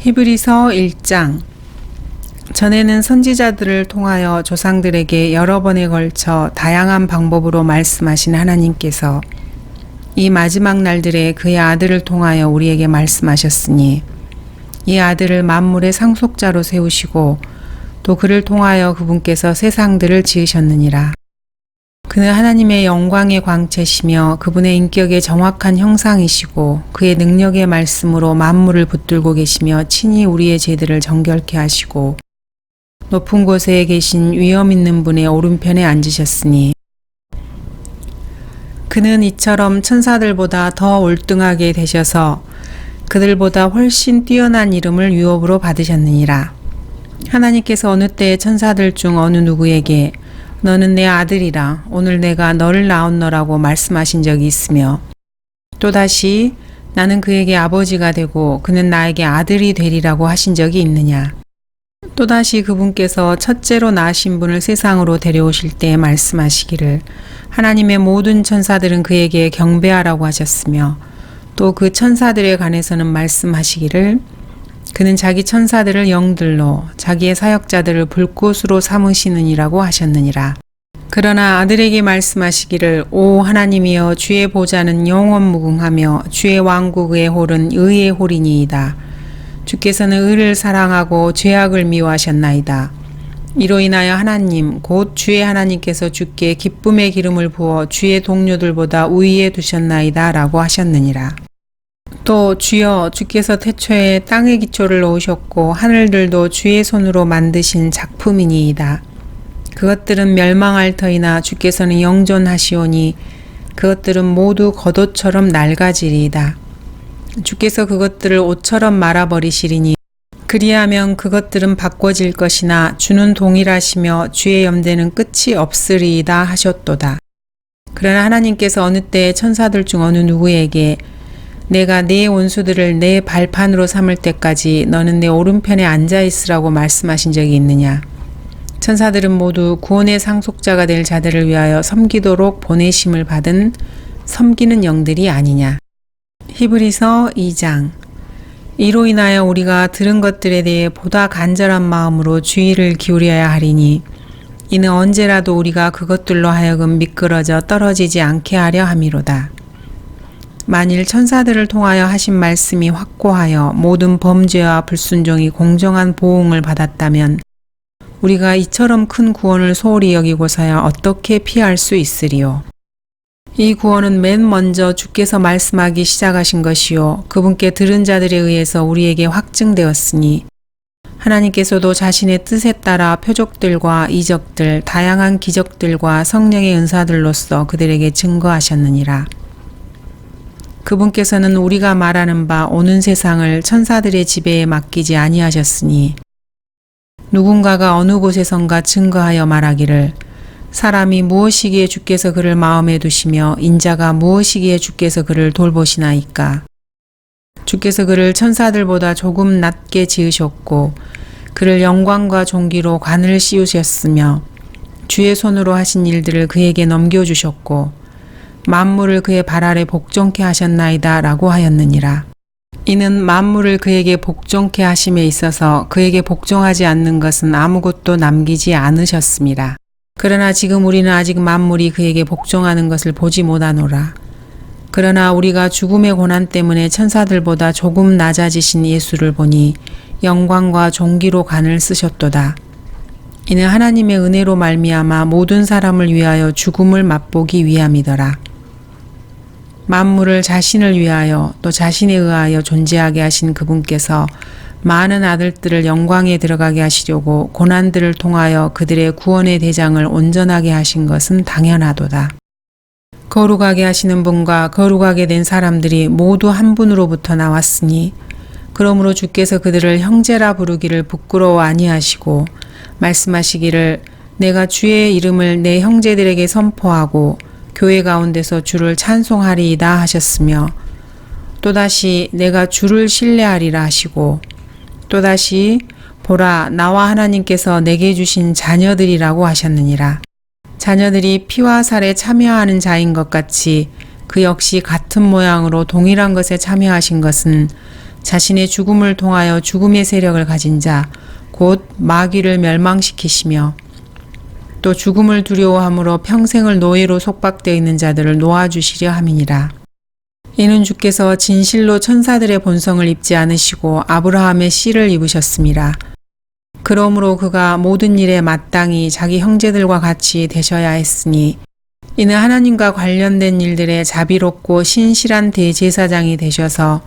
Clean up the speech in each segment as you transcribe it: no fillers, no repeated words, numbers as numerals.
히브리서 1장. 전에는 선지자들을 통하여 조상들에게 여러 번에 걸쳐 다양한 방법으로 말씀하신 하나님께서 이 마지막 날들에 그의 아들을 통하여 우리에게 말씀하셨으니 이 아들을 만물의 상속자로 세우시고 또 그를 통하여 그분께서 세상들을 지으셨느니라. 그는 하나님의 영광의 광채시며 그분의 인격의 정확한 형상이시고 그의 능력의 말씀으로 만물을 붙들고 계시며 친히 우리의 죄들을 정결케 하시고 높은 곳에 계신 위엄 있는 분의 오른편에 앉으셨으니 그는 이처럼 천사들보다 더 올등하게 되셔서 그들보다 훨씬 뛰어난 이름을 유업으로 받으셨느니라. 하나님께서 어느 때에 천사들 중 어느 누구에게 너는 내 아들이라 오늘 내가 너를 낳았노라고 말씀하신 적이 있으며 또다시 나는 그에게 아버지가 되고 그는 나에게 아들이 되리라고 하신 적이 있느냐. 또다시 그분께서 첫째로 낳으신 분을 세상으로 데려오실 때 말씀하시기를 하나님의 모든 천사들은 그에게 경배하라고 하셨으며 또 그 천사들에 관해서는 말씀하시기를 그는 자기 천사들을 영들로 자기의 사역자들을 불꽃으로 삼으시느니라고 하셨느니라. 그러나 아들에게 말씀하시기를 오 하나님이여 주의 보좌는 영원 무궁하며 주의 왕국의 홀은 의의 홀이니이다. 주께서는 의를 사랑하고 죄악을 미워하셨나이다. 이로 인하여 하나님 곧 주의 하나님께서 주께 기쁨의 기름을 부어 주의 동료들보다 우위에 두셨나이다 라고 하셨느니라. 또 주여 주께서 태초에 땅의 기초를 놓으셨고 하늘들도 주의 손으로 만드신 작품이니이다. 그것들은 멸망할 터이나 주께서는 영존하시오니 그것들은 모두 겉옷처럼 낡아지리이다. 주께서 그것들을 옷처럼 말아버리시리니 그리하면 그것들은 바꿔질 것이나 주는 동일하시며 주의 염대는 끝이 없으리이다 하셨도다. 그러나 하나님께서 어느 때에 천사들 중 어느 누구에게 내가 네 원수들을 내 발판으로 삼을 때까지 너는 내 오른편에 앉아있으라고 말씀하신 적이 있느냐. 천사들은 모두 구원의 상속자가 될 자들을 위하여 섬기도록 보내심을 받은 섬기는 영들이 아니냐. 히브리서 2장. 이로 인하여 우리가 들은 것들에 대해 보다 간절한 마음으로 주의를 기울여야 하리니 이는 언제라도 우리가 그것들로 하여금 미끄러져 떨어지지 않게 하려 함이로다. 만일 천사들을 통하여 하신 말씀이 확고하여 모든 범죄와 불순종이 공정한 보응을 받았다면 우리가 이처럼 큰 구원을 소홀히 여기고서야 어떻게 피할 수 있으리요. 이 구원은 맨 먼저 주께서 말씀하기 시작하신 것이요 그분께 들은 자들에 의해서 우리에게 확증되었으니 하나님께서도 자신의 뜻에 따라 표적들과 이적들, 다양한 기적들과 성령의 은사들로서 그들에게 증거하셨느니라. 그분께서는 우리가 말하는 바 오는 세상을 천사들의 지배에 맡기지 아니하셨으니 누군가가 어느 곳에선가 증거하여 말하기를 사람이 무엇이기에 주께서 그를 마음에 두시며 인자가 무엇이기에 주께서 그를 돌보시나이까. 주께서 그를 천사들보다 조금 낮게 지으셨고 그를 영광과 존귀로 관을 씌우셨으며 주의 손으로 하신 일들을 그에게 넘겨주셨고 만물을 그의 발 아래 복종케 하셨나이다 라고 하였느니라. 이는 만물을 그에게 복종케 하심에 있어서 그에게 복종하지 않는 것은 아무것도 남기지 않으셨습니다. 그러나 지금 우리는 아직 만물이 그에게 복종하는 것을 보지 못하노라. 그러나 우리가 죽음의 고난 때문에 천사들보다 조금 낮아지신 예수를 보니 영광과 존귀로 관을 쓰셨도다. 이는 하나님의 은혜로 말미암아 모든 사람을 위하여 죽음을 맛보기 위함이더라. 만물을 자신을 위하여 또 자신에 의하여 존재하게 하신 그분께서 많은 아들들을 영광에 들어가게 하시려고 고난들을 통하여 그들의 구원의 대장을 온전하게 하신 것은 당연하도다. 거룩하게 하시는 분과 거룩하게 된 사람들이 모두 한 분으로부터 나왔으니 그러므로 주께서 그들을 형제라 부르기를 부끄러워 아니하시고 말씀하시기를 내가 주의 이름을 내 형제들에게 선포하고 교회 가운데서 주를 찬송하리이다 하셨으며 또다시 내가 주를 신뢰하리라 하시고 또다시 보라 나와 하나님께서 내게 주신 자녀들이라고 하셨느니라. 자녀들이 피와 살에 참여하는 자인 것 같이 그 역시 같은 모양으로 동일한 것에 참여하신 것은 자신의 죽음을 통하여 죽음의 세력을 가진 자, 곧 마귀를 멸망시키시며 또 죽음을 두려워함으로 평생을 노예로 속박되어 있는 자들을 놓아주시려 함이니라. 이는 주께서 진실로 천사들의 본성을 입지 않으시고 아브라함의 씨를 입으셨습니다. 그러므로 그가 모든 일에 마땅히 자기 형제들과 같이 되셔야 했으니 이는 하나님과 관련된 일들에 자비롭고 신실한 대제사장이 되셔서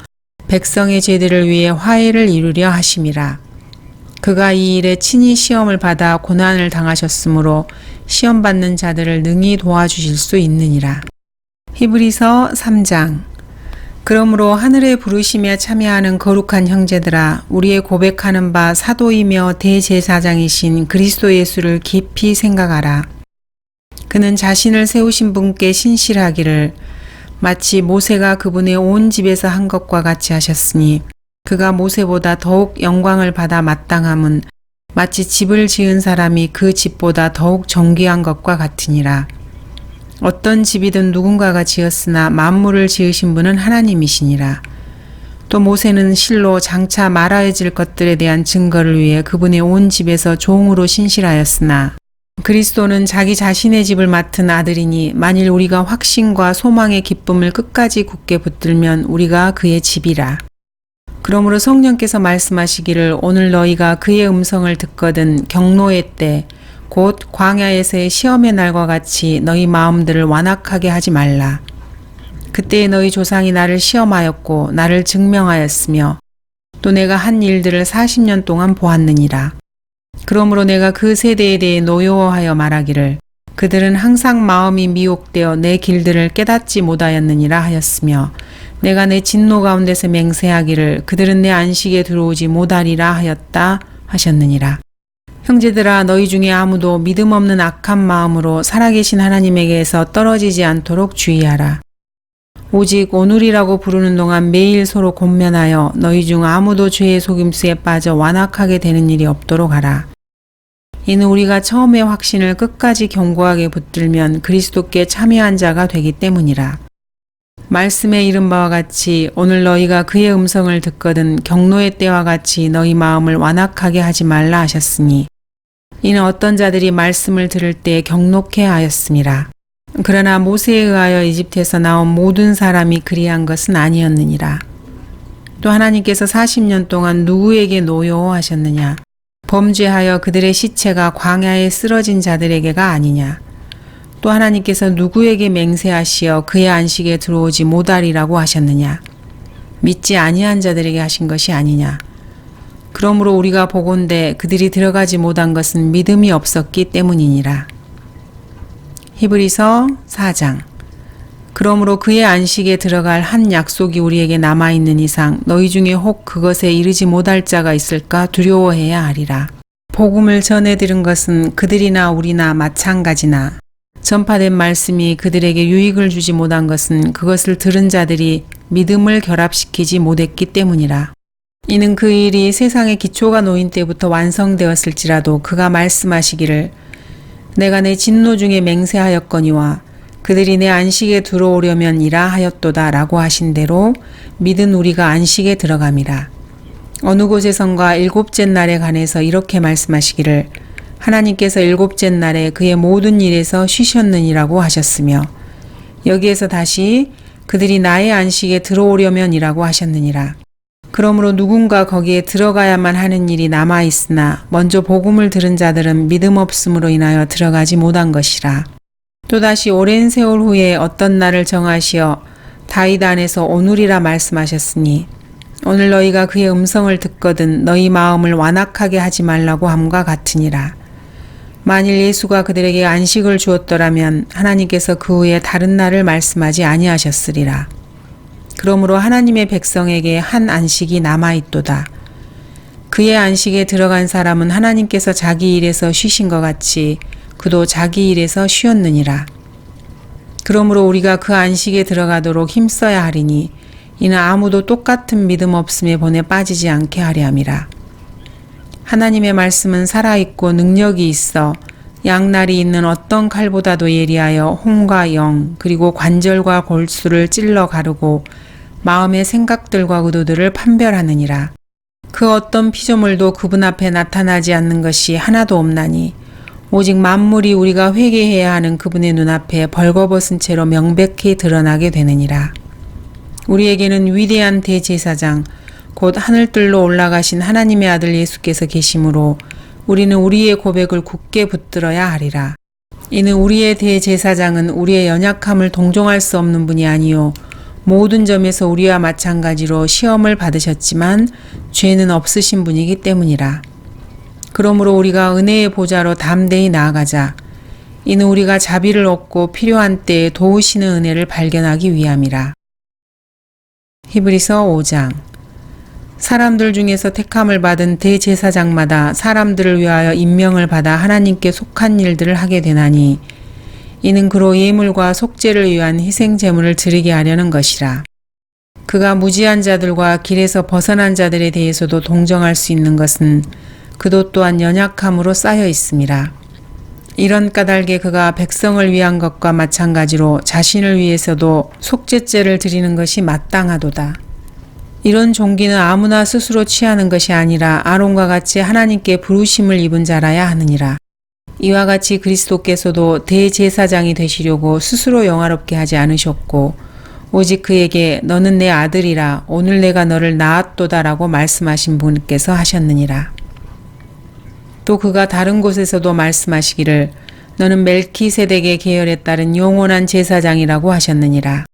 백성의 죄들을 위해 화해를 이루려 하심이라. 그가 이 일에 친히 시험을 받아 고난을 당하셨으므로 시험받는 자들을 능히 도와주실 수 있느니라. 히브리서 3장. 그러므로 하늘의 부르심에 참여하는 거룩한 형제들아, 우리의 고백하는 바 사도이며 대제사장이신 그리스도 예수를 깊이 생각하라. 그는 자신을 세우신 분께 신실하기를 마치 모세가 그분의 온 집에서 한 것과 같이 하셨으니 그가 모세보다 더욱 영광을 받아 마땅함은 마치 집을 지은 사람이 그 집보다 더욱 정귀한 것과 같으니라. 어떤 집이든 누군가가 지었으나 만물을 지으신 분은 하나님이시니라. 또 모세는 실로 장차 말하여질 것들에 대한 증거를 위해 그분의 온 집에서 종으로 신실하였으나 그리스도는 자기 자신의 집을 맡은 아들이니 만일 우리가 확신과 소망의 기쁨을 끝까지 굳게 붙들면 우리가 그의 집이라. 그러므로 성령께서 말씀하시기를 오늘 너희가 그의 음성을 듣거든 경노의 때 곧 광야에서의 시험의 날과 같이 너희 마음들을 완악하게 하지 말라. 그때에 너희 조상이 나를 시험하였고 나를 증명하였으며 또 내가 한 일들을 40년 동안 보았느니라. 그러므로 내가 그 세대에 대해 노여워하여 말하기를 그들은 항상 마음이 미혹되어 내 길들을 깨닫지 못하였느니라 하였으며 내가 내 진노 가운데서 맹세하기를 그들은 내 안식에 들어오지 못하리라 하였다 하셨느니라. 형제들아, 너희 중에 아무도 믿음 없는 악한 마음으로 살아계신 하나님에게서 떨어지지 않도록 주의하라. 오직 오늘이라고 부르는 동안 매일 서로 권면하여 너희 중 아무도 죄의 속임수에 빠져 완악하게 되는 일이 없도록 하라. 이는 우리가 처음의 확신을 끝까지 견고하게 붙들면 그리스도께 참여한 자가 되기 때문이라. 말씀에 이른 바와 같이 오늘 너희가 그의 음성을 듣거든 경노의 때와 같이 너희 마음을 완악하게 하지 말라 하셨으니 이는 어떤 자들이 말씀을 들을 때 경노케 하였음이라. 그러나 모세에 의하여 이집트에서 나온 모든 사람이 그리한 것은 아니었느니라. 또 하나님께서 40년 동안 누구에게 노여워하셨느냐? 범죄하여 그들의 시체가 광야에 쓰러진 자들에게가 아니냐? 또 하나님께서 누구에게 맹세하시어 그의 안식에 들어오지 못하리라고 하셨느냐? 믿지 아니한 자들에게 하신 것이 아니냐? 그러므로 우리가 보건대 그들이 들어가지 못한 것은 믿음이 없었기 때문이니라. 히브리서 4장. 그러므로 그의 안식에 들어갈 한 약속이 우리에게 남아있는 이상 너희 중에 혹 그것에 이르지 못할 자가 있을까 두려워해야 하리라. 복음을 전해들은 것은 그들이나 우리나 마찬가지나 전파된 말씀이 그들에게 유익을 주지 못한 것은 그것을 들은 자들이 믿음을 결합시키지 못했기 때문이라. 이는 그 일이 세상의 기초가 놓인 때부터 완성되었을지라도 그가 말씀하시기를 내가 내 진노 중에 맹세하였거니와 그들이 내 안식에 들어오려면 이라 하였도다 라고 하신 대로 믿은 우리가 안식에 들어감이라. 어느 곳에선가 일곱째 날에 관해서 이렇게 말씀하시기를 하나님께서 일곱째 날에 그의 모든 일에서 쉬셨느니라고 하셨으며 여기에서 다시 그들이 나의 안식에 들어오려면 이라고 하셨느니라. 그러므로 누군가 거기에 들어가야만 하는 일이 남아있으나 먼저 복음을 들은 자들은 믿음 없음으로 인하여 들어가지 못한 것이라. 또다시 오랜 세월 후에 어떤 날을 정하시어 다윗 안에서 오늘이라 말씀하셨으니 오늘 너희가 그의 음성을 듣거든 너희 마음을 완악하게 하지 말라고 함과 같으니라. 만일 예수가 그들에게 안식을 주었더라면 하나님께서 그 후에 다른 날을 말씀하지 아니하셨으리라. 그러므로 하나님의 백성에게 한 안식이 남아있도다. 그의 안식에 들어간 사람은 하나님께서 자기 일에서 쉬신 것 같이 그도 자기 일에서 쉬었느니라. 그러므로 우리가 그 안식에 들어가도록 힘써야 하리니 이는 아무도 똑같은 믿음 없음에 본에 빠지지 않게 하려 함이라. 하나님의 말씀은 살아있고 능력이 있어 양날이 있는 어떤 칼보다도 예리하여 혼과 영 그리고 관절과 골수를 찔러 가르고 마음의 생각들과 의도들을 판별하느니라. 그 어떤 피조물도 그분 앞에 나타나지 않는 것이 하나도 없나니 오직 만물이 우리가 회개해야 하는 그분의 눈앞에 벌거벗은 채로 명백히 드러나게 되느니라. 우리에게는 위대한 대제사장 곧 하늘들로 올라가신 하나님의 아들 예수께서 계시므로 우리는 우리의 고백을 굳게 붙들어야 하리라. 이는 우리의 대제사장은 우리의 연약함을 동정할 수 없는 분이 아니요 모든 점에서 우리와 마찬가지로 시험을 받으셨지만 죄는 없으신 분이기 때문이라. 그러므로 우리가 은혜의 보좌로 담대히 나아가자. 이는 우리가 자비를 얻고 필요한 때에 도우시는 은혜를 발견하기 위함이라. 히브리서 5장. 사람들 중에서 택함을 받은 대제사장마다 사람들을 위하여 임명을 받아 하나님께 속한 일들을 하게 되나니 이는 그로 예물과 속죄를 위한 희생 제물을 드리게 하려는 것이라. 그가 무지한 자들과 길에서 벗어난 자들에 대해서도 동정할 수 있는 것은 그도 또한 연약함으로 쌓여 있음이라. 이런 까닭에 그가 백성을 위한 것과 마찬가지로 자신을 위해서도 속죄죄를 드리는 것이 마땅하도다. 이런 종기는 아무나 스스로 취하는 것이 아니라 아론과 같이 하나님께 부르심을 입은 자라야 하느니라. 이와 같이 그리스도께서도 대제사장이 되시려고 스스로 영화롭게 하지 않으셨고 오직 그에게 너는 내 아들이라 오늘 내가 너를 낳았도다라고 말씀하신 분께서 하셨느니라. 또 그가 다른 곳에서도 말씀하시기를 너는 멜키세덱의 계열에 따른 영원한 제사장이라고 하셨느니라.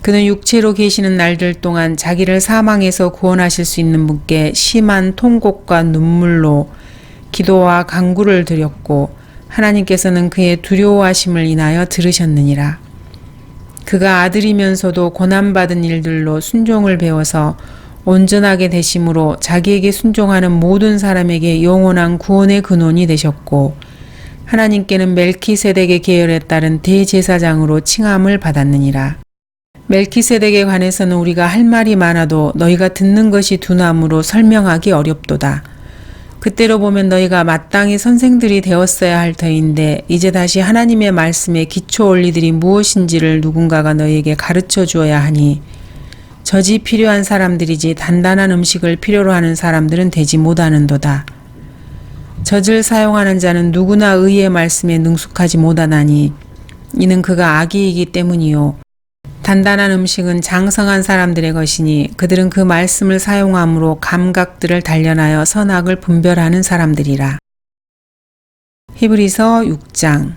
그는 육체로 계시는 날들 동안 자기를 사망에서 구원하실 수 있는 분께 심한 통곡과 눈물로 기도와 간구를 드렸고 하나님께서는 그의 두려워하심을 인하여 들으셨느니라. 그가 아들이면서도 고난받은 일들로 순종을 배워서 온전하게 되심으로 자기에게 순종하는 모든 사람에게 영원한 구원의 근원이 되셨고 하나님께는 멜키세덱의 계열에 따른 대제사장으로 칭함을 받았느니라. 멜키세덱에 관해서는 우리가 할 말이 많아도 너희가 듣는 것이 둔함으로 설명하기 어렵도다. 그때로 보면 너희가 마땅히 선생들이 되었어야 할 터인데 이제 다시 하나님의 말씀의 기초 원리들이 무엇인지를 누군가가 너희에게 가르쳐 주어야 하니 젖이 필요한 사람들이지 단단한 음식을 필요로 하는 사람들은 되지 못하는도다. 젖을 사용하는 자는 누구나 의의 말씀에 능숙하지 못하나니 이는 그가 악이이기 때문이요. 단단한 음식은 장성한 사람들의 것이니 그들은 그 말씀을 사용함으로 감각들을 단련하여 선악을 분별하는 사람들이라. 히브리서 6장.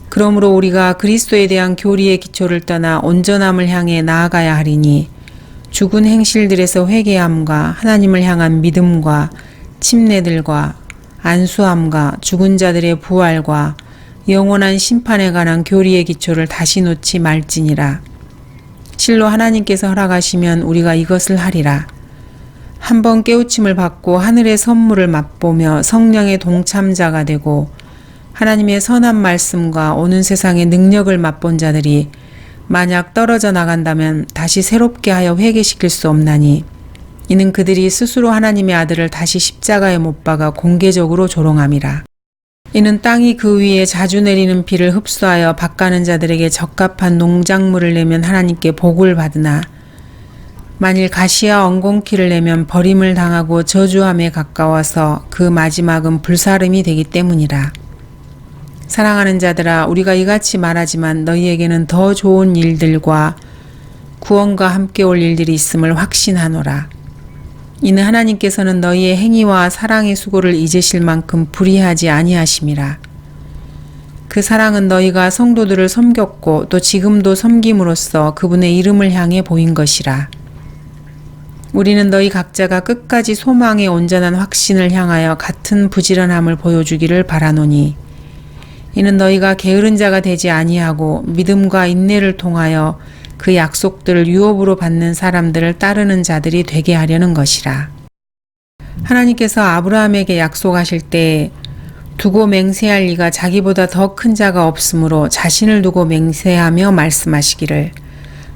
그러므로 우리가 그리스도에 대한 교리의 기초를 떠나 온전함을 향해 나아가야 하리니 죽은 행실들에서 회개함과 하나님을 향한 믿음과 침례들과 안수함과 죽은 자들의 부활과 영원한 심판에 관한 교리의 기초를 다시 놓지 말지니라. 실로 하나님께서 허락하시면 우리가 이것을 하리라. 한번 깨우침을 받고 하늘의 선물을 맛보며 성령의 동참자가 되고 하나님의 선한 말씀과 오는 세상의 능력을 맛본 자들이 만약 떨어져 나간다면 다시 새롭게 하여 회개시킬 수 없나니 이는 그들이 스스로 하나님의 아들을 다시 십자가에 못 박아 공개적으로 조롱함이라. 이는 땅이 그 위에 자주 내리는 비를 흡수하여 밭가는 자들에게 적합한 농작물을 내면 하나님께 복을 받으나 만일 가시와 엉겅퀴를 내면 버림을 당하고 저주함에 가까워서 그 마지막은 불사름이 되기 때문이라. 사랑하는 자들아, 우리가 이같이 말하지만 너희에게는 더 좋은 일들과 구원과 함께 올 일들이 있음을 확신하노라. 이는 하나님께서는 너희의 행위와 사랑의 수고를 잊으실 만큼 불의하지 아니하심이라. 그 사랑은 너희가 성도들을 섬겼고 또 지금도 섬김으로써 그분의 이름을 향해 보인 것이라. 우리는 너희 각자가 끝까지 소망의 온전한 확신을 향하여 같은 부지런함을 보여주기를 바라노니 이는 너희가 게으른 자가 되지 아니하고 믿음과 인내를 통하여 그 약속들을 유업으로 받는 사람들을 따르는 자들이 되게 하려는 것이라. 하나님께서 아브라함에게 약속하실 때 두고 맹세할 이가 자기보다 더 큰 자가 없으므로 자신을 두고 맹세하며 말씀하시기를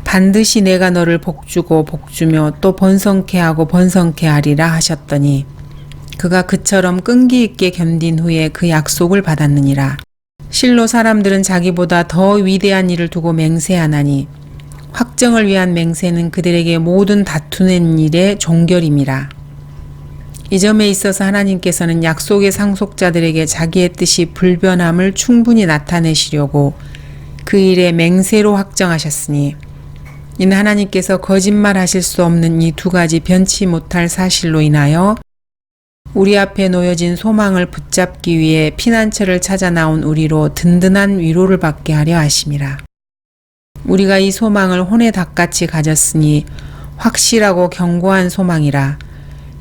반드시 내가 너를 복주고 복주며 또 번성케 하고 번성케 하리라 하셨더니 그가 그처럼 끈기 있게 견딘 후에 그 약속을 받았느니라. 실로 사람들은 자기보다 더 위대한 일을 두고 맹세하나니 확정을 위한 맹세는 그들에게 모든 다투는 일의 종결임이라. 이 점에 있어서 하나님께서는 약속의 상속자들에게 자기의 뜻이 불변함을 충분히 나타내시려고 그 일에 맹세로 확정하셨으니, 이는 하나님께서 거짓말하실 수 없는 이 두 가지 변치 못할 사실로 인하여 우리 앞에 놓여진 소망을 붙잡기 위해 피난처를 찾아 나온 우리로 든든한 위로를 받게 하려 하심이라. 우리가 이 소망을 혼의 닭같이 가졌으니 확실하고 견고한 소망이라.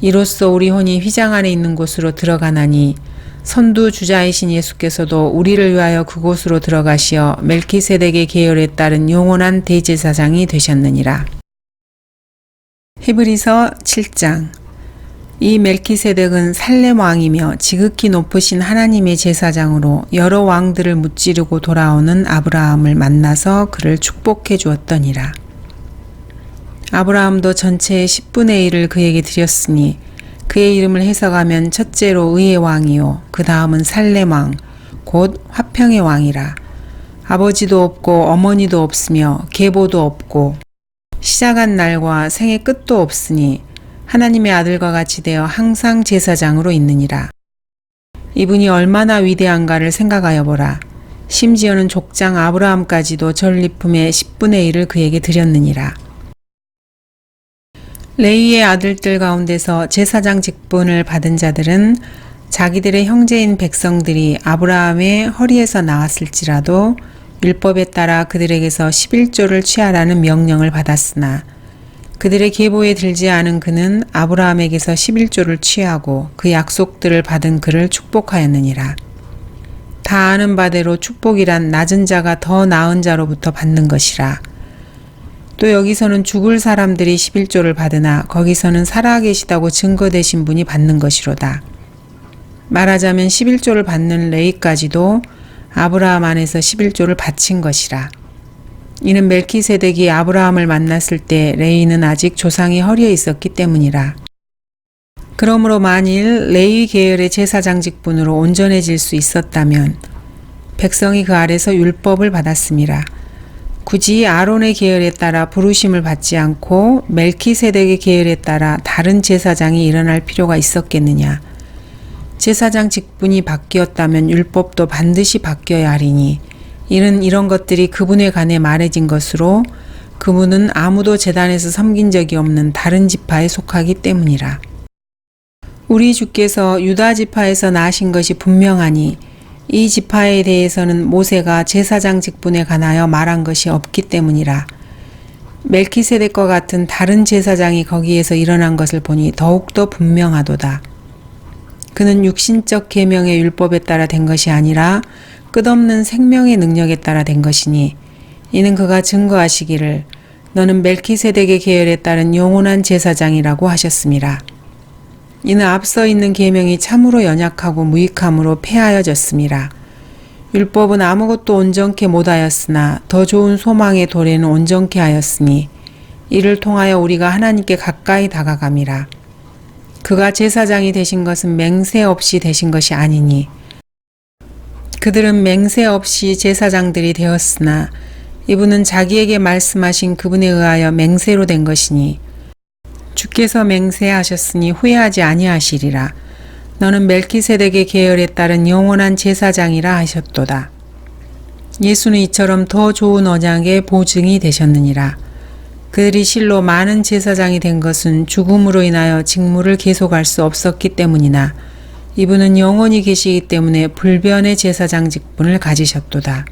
이로써 우리 혼이 휘장 안에 있는 곳으로 들어가나니 선두주자이신 예수께서도 우리를 위하여 그곳으로 들어가시어 멜키세덱의 계열에 따른 영원한 대제사장이 되셨느니라. 히브리서 7장. 이 멜키세덱은 살렘 왕이며 지극히 높으신 하나님의 제사장으로 여러 왕들을 무찌르고 돌아오는 아브라함을 만나서 그를 축복해 주었더니라. 아브라함도 전체의 10분의 1을 그에게 드렸으니 그의 이름을 해석하면 첫째로 의의 왕이요 그 다음은 살렘 왕 곧 화평의 왕이라. 아버지도 없고 어머니도 없으며 계보도 없고 시작한 날과 생의 끝도 없으니 하나님의 아들과 같이 되어 항상 제사장으로 있느니라. 이분이 얼마나 위대한가를 생각하여 보라. 심지어는 족장 아브라함까지도 전리품의 10분의 1을 그에게 드렸느니라. 레위의 아들들 가운데서 제사장 직분을 받은 자들은 자기들의 형제인 백성들이 아브라함의 허리에서 나왔을지라도 율법에 따라 그들에게서 11조를 취하라는 명령을 받았으나 그들의 계보에 들지 않은 그는 아브라함에게서 11조를 취하고 그 약속들을 받은 그를 축복하였느니라. 다 아는 바대로 축복이란 낮은 자가 더 나은 자로부터 받는 것이라. 또 여기서는 죽을 사람들이 11조를 받으나 거기서는 살아계시다고 증거되신 분이 받는 것이로다. 말하자면 11조를 받는 레위까지도 아브라함 안에서 11조를 바친 것이라. 이는 멜키세덱이 아브라함을 만났을 때 레위는 아직 조상의 허리에 있었기 때문이라. 그러므로 만일 레위 계열의 제사장 직분으로 온전해질 수 있었다면 백성이 그 아래서 율법을 받았음이라. 굳이 아론의 계열에 따라 부르심을 받지 않고 멜키세덱의 계열에 따라 다른 제사장이 일어날 필요가 있었겠느냐. 제사장 직분이 바뀌었다면 율법도 반드시 바뀌어야 하리니 이는 이런 것들이 그분에 관해 말해진 것으로 그분은 아무도 제단에서 섬긴 적이 없는 다른 지파에 속하기 때문이라. 우리 주께서 유다 지파에서 나신 것이 분명하니 이 지파에 대해서는 모세가 제사장 직분에 관하여 말한 것이 없기 때문이라. 멜키세덱과 같은 다른 제사장이 거기에서 일어난 것을 보니 더욱더 분명하도다. 그는 육신적 계명의 율법에 따라 된 것이 아니라 끝없는 생명의 능력에 따라 된 것이니 이는 그가 증거하시기를 너는 멜키세덱의 계열에 따른 영원한 제사장이라고 하셨음이라. 이는 앞서 있는 계명이 참으로 연약하고 무익함으로 폐하여졌음이라. 율법은 아무것도 온전케 못하였으나 더 좋은 소망의 도래는 온전케 하였으니 이를 통하여 우리가 하나님께 가까이 다가감이라. 그가 제사장이 되신 것은 맹세 없이 되신 것이 아니니 그들은 맹세 없이 제사장들이 되었으나 이분은 자기에게 말씀하신 그분에 의하여 맹세로 된 것이니 주께서 맹세하셨으니 후회하지 아니하시리라. 너는 멜키세덱의 계열에 따른 영원한 제사장이라 하셨도다. 예수는 이처럼 더 좋은 언약의 보증이 되셨느니라. 그들이 실로 많은 제사장이 된 것은 죽음으로 인하여 직무를 계속할 수 없었기 때문이나 이분은 영원히 계시기 때문에 불변의 제사장 직분을 가지셨도다.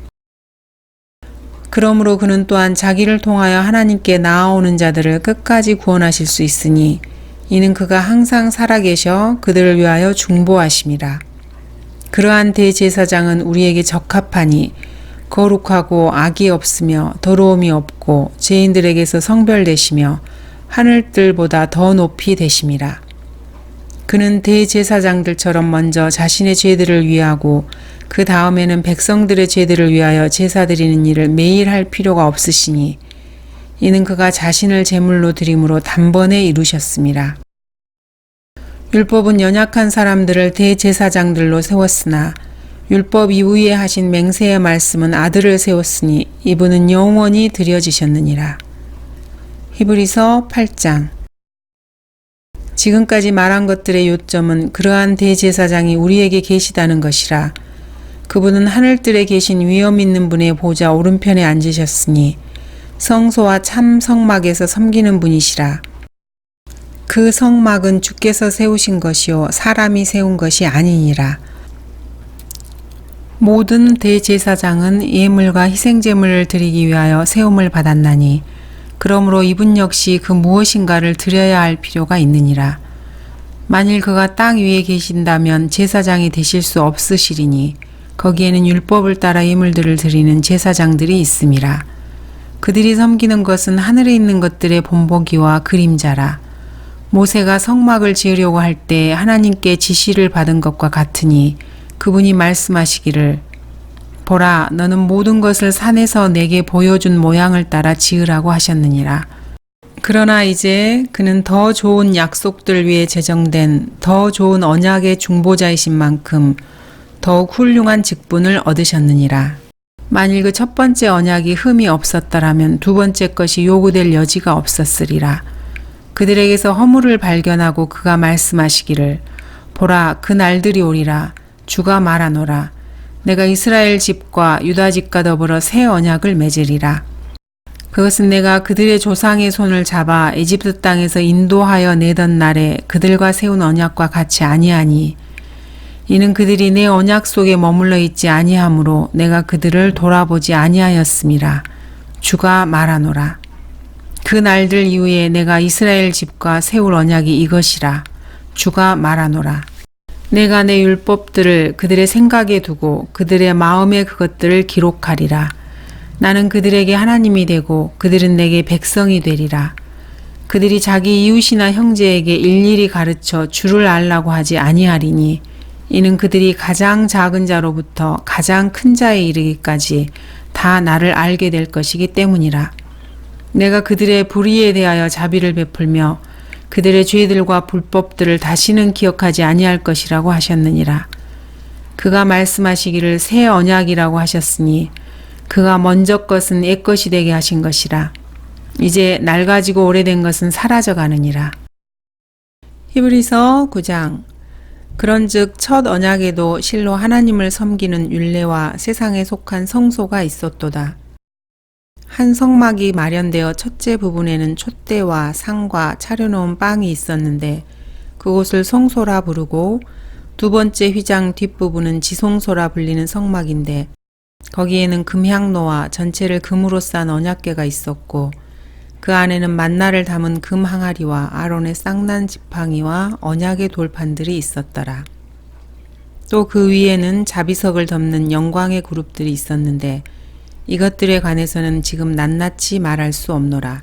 그러므로 그는 또한 자기를 통하여 하나님께 나아오는 자들을 끝까지 구원하실 수 있으니 이는 그가 항상 살아계셔 그들을 위하여 중보하심이라. 그러한 대제사장은 우리에게 적합하니 거룩하고 악이 없으며 더러움이 없고 죄인들에게서 성별되시며 하늘들보다 더 높이 되심이라. 그는 대제사장들처럼 먼저 자신의 죄들을 위하고 그 다음에는 백성들의 죄들을 위하여 제사 드리는 일을 매일 할 필요가 없으시니 이는 그가 자신을 제물로 드림으로 단번에 이루셨음이라. 율법은 연약한 사람들을 대제사장들로 세웠으나 율법 이후에 하신 맹세의 말씀은 아들을 세웠으니 이분은 영원히 드려지셨느니라. 히브리서 8장. 지금까지 말한 것들의 요점은 그러한 대제사장이 우리에게 계시다는 것이라. 그분은 하늘들에 계신 위엄 있는 분의 보좌 오른편에 앉으셨으니 성소와 참 성막에서 섬기는 분이시라. 그 성막은 주께서 세우신 것이요 사람이 세운 것이 아니니라. 모든 대제사장은 예물과 희생제물을 드리기 위하여 세움을 받았나니 그러므로 이분 역시 그 무엇인가를 드려야 할 필요가 있느니라. 만일 그가 땅 위에 계신다면 제사장이 되실 수 없으시리니 거기에는 율법을 따라 예물들을 드리는 제사장들이 있음이라. 그들이 섬기는 것은 하늘에 있는 것들의 본보기와 그림자라. 모세가 성막을 지으려고 할 때 하나님께 지시를 받은 것과 같으니 그분이 말씀하시기를 보라 너는 모든 것을 산에서 내게 보여준 모양을 따라 지으라고 하셨느니라. 그러나 이제 그는 더 좋은 약속들 위에 제정된 더 좋은 언약의 중보자이신 만큼 더욱 훌륭한 직분을 얻으셨느니라. 만일 그 첫 번째 언약이 흠이 없었더라면 두 번째 것이 요구될 여지가 없었으리라. 그들에게서 허물을 발견하고 그가 말씀하시기를 보라 그 날들이 오리라. 주가 말하노라. 내가 이스라엘 집과 유다 집과 더불어 새 언약을 맺으리라. 그것은 내가 그들의 조상의 손을 잡아 에집트 땅에서 인도하여 내던 날에 그들과 세운 언약과 같이 아니하니 이는 그들이 내 언약 속에 머물러 있지 아니하므로 내가 그들을 돌아보지 아니하였음이라. 주가 말하노라. 그 날들 이후에 내가 이스라엘 집과 세울 언약이 이것이라. 주가 말하노라. 내가 내 율법들을 그들의 생각에 두고 그들의 마음에 그것들을 기록하리라. 나는 그들에게 하나님이 되고 그들은 내게 백성이 되리라. 그들이 자기 이웃이나 형제에게 일일이 가르쳐 주를 알라고 하지 아니하리니 이는 그들이 가장 작은 자로부터 가장 큰 자에 이르기까지 다 나를 알게 될 것이기 때문이라. 내가 그들의 불의에 대하여 자비를 베풀며 그들의 죄들과 불법들을 다시는 기억하지 아니할 것이라고 하셨느니라. 그가 말씀하시기를 새 언약이라고 하셨으니 그가 먼저 것은 옛 것이 되게 하신 것이라. 이제 낡아지고 오래된 것은 사라져 가느니라. 히브리서 9장. 그런즉 첫 언약에도 실로 하나님을 섬기는 율례와 세상에 속한 성소가 있었도다. 한 성막이 마련되어 첫째 부분에는 촛대와 상과 차려놓은 빵이 있었는데 그곳을 성소라 부르고 두 번째 휘장 뒷부분은 지성소라 불리는 성막인데 거기에는 금향로와 전체를 금으로 싼 언약궤가 있었고 그 안에는 만나를 담은 금 항아리와 아론의 쌍난 지팡이와 언약의 돌판들이 있었더라. 또 그 위에는 자비석을 덮는 영광의 그룹들이 있었는데 이것들에 관해서는 지금 낱낱이 말할 수 없노라.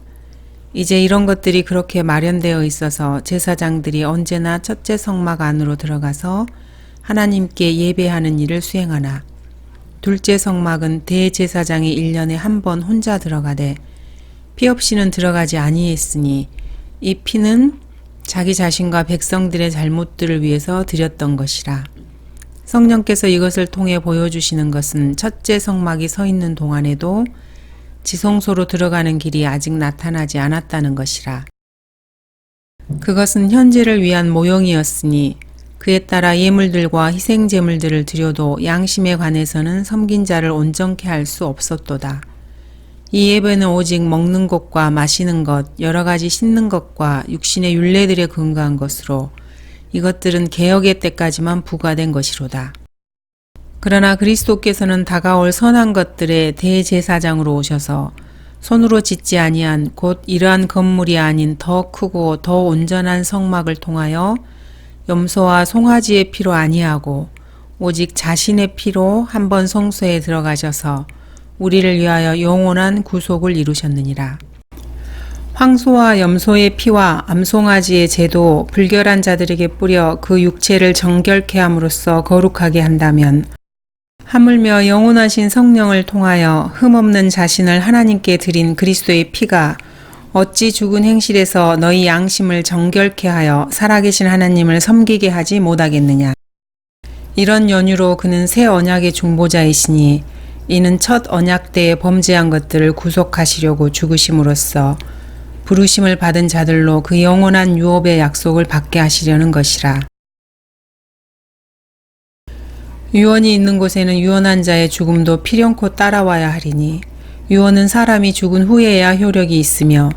이제 이런 것들이 그렇게 마련되어 있어서 제사장들이 언제나 첫째 성막 안으로 들어가서 하나님께 예배하는 일을 수행하나 둘째 성막은 대제사장이 1년에 한 번 혼자 들어가되 피 없이는 들어가지 아니했으니 이 피는 자기 자신과 백성들의 잘못들을 위해서 드렸던 것이라. 성령께서 이것을 통해 보여주시는 것은 첫째 성막이 서 있는 동안에도 지성소로 들어가는 길이 아직 나타나지 않았다는 것이라. 그것은 현재를 위한 모형이었으니 그에 따라 예물들과 희생제물들을 드려도 양심에 관해서는 섬긴 자를 온전케 할 수 없었도다. 이 예배는 오직 먹는 것과 마시는 것, 여러 가지 씻는 것과 육신의 율례들에 근거한 것으로 이것들은 개혁의 때까지만 부과된 것이로다. 그러나 그리스도께서는 다가올 선한 것들의 대제사장으로 오셔서 손으로 짓지 아니한 곧 이러한 건물이 아닌 더 크고 더 온전한 성막을 통하여 염소와 송아지의 피로 아니하고 오직 자신의 피로 한 번 성소에 들어가셔서 우리를 위하여 영원한 구속을 이루셨느니라. 황소와 염소의 피와 암송아지의 제도 불결한 자들에게 뿌려 그 육체를 정결케 함으로써 거룩하게 한다면 하물며 영원하신 성령을 통하여 흠없는 자신을 하나님께 드린 그리스도의 피가 어찌 죽은 행실에서 너희 양심을 정결케 하여 살아계신 하나님을 섬기게 하지 못하겠느냐. 이런 연유로 그는 새 언약의 중보자이시니 이는 첫 언약 때에 범죄한 것들을 구속하시려고 죽으심으로써 부르심을 받은 자들로 그 영원한 유업의 약속을 받게 하시려는 것이라. 유언이 있는 곳에는 유언한 자의 죽음도 필연코 따라와야 하리니 유언은 사람이 죽은 후에야 효력이 있으며